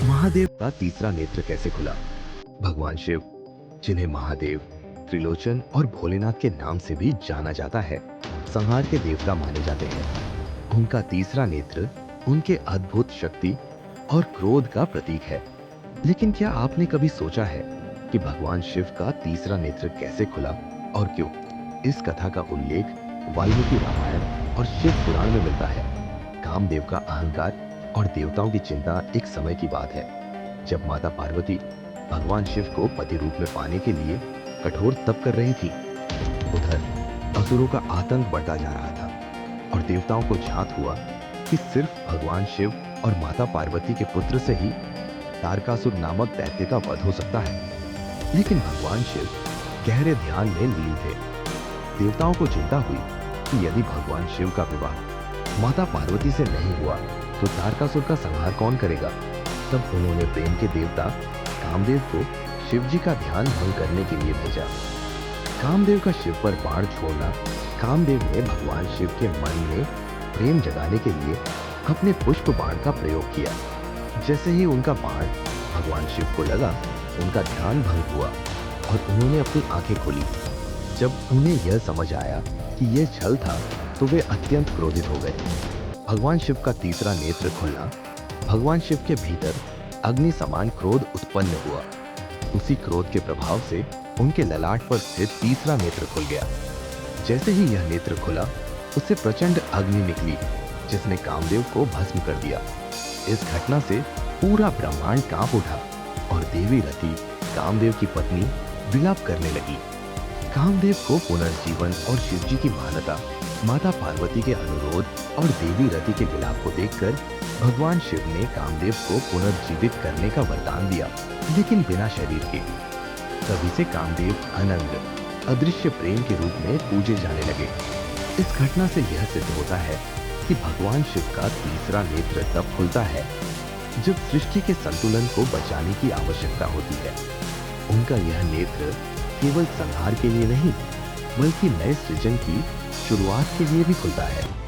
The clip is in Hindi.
महादेव का तीसरा नेत्र कैसे खुला? भगवान शिव, जिन्हें महादेव, त्रिलोचन और भोलेनाथ के नाम से भी जाना जाता है, संहार के देवता माने जाते हैं। उनका तीसरा नेत्र उनके अद्भुत शक्ति और क्रोध का प्रतीक है। लेकिन क्या आपने कभी सोचा है कि भगवान शिव का तीसरा नेत्र कैसे खुला और क्यों? इस कथा का उल्लेख वाल्मीकि रामायण और शिव पुराण में मिलता है। कामदेव का अहंकार और देवताओं की चिंता एक समय की बात है, जब माता पार्वती भगवान शिव को पति रूप में पाने के लिए कठोर तप कर रही थी। उधर असुरों का आतंक बढ़ता जा रहा था और देवताओं को झांक हुआ कि सिर्फ भगवान शिव और माता पार्वती के पुत्र से ही तारकासुर नामक दैत्य का वध हो सकता है। लेकिन भगवान शिव गहरे ध्यान में लीन थे। देवताओं को चिंता हुई कि यदि भगवान शिव का विवाह माता पार्वती से नहीं हुआ तो तारकासुर का संहार कौन करेगा? तब उन्होंने प्रेम के देवता कामदेव को शिव जी का ध्यान भंग करने के लिए भेजा। कामदेव का शिव पर बाण छोड़ना, कामदेव ने भगवान शिव के मन में प्रेम जगाने के लिए अपने पुष्प बाण का प्रयोग किया। जैसे ही उनका बाण भगवान शिव को लगा, उनका ध्यान भंग हुआ और उन्होंने अपनी आंखें खोली। जब उन्हें यह समझ आया कि यह छल था, तो वे अत्यंत क्रोधित हो गए। भगवान शिव का तीसरा नेत्र खुलना, भगवान शिव के भीतर अग्नि समान क्रोध उत्पन्न हुआ। उसी क्रोध के प्रभाव से उनके ललाट पर स्थित तीसरा नेत्र खुल गया। जैसे ही यह नेत्र खुला, उससे प्रचंड अग्नि निकली, जिसने कामदेव को भस्म कर दिया। इस घटना से पूरा ब्रह्मांड कांप उठा और देवी रति, कामदेव की पत्नी, विलाप करने लगी। कामदेव को पुनर्जीवन और शिवजी की महानता, माता पार्वती के अनुरोध और देवी रति के विलाप को देखकर भगवान शिव ने कामदेव को पुनर्जीवित करने का वरदान दिया, लेकिन बिना शरीर के। तभी से कामदेव अनंग, अदृश्य प्रेम के रूप में पूजे जाने लगे। इस घटना से यह सिद्ध होता है कि भगवान शिव का तीसरा नेत्र तब खुलता है जब सृष्टि के संतुलन को बचाने की आवश्यकता होती है। उनका यह नेत्र केवल संहार के लिए नहीं, बल्कि नए सृजन की शुरुआत के लिए भी खुलता है।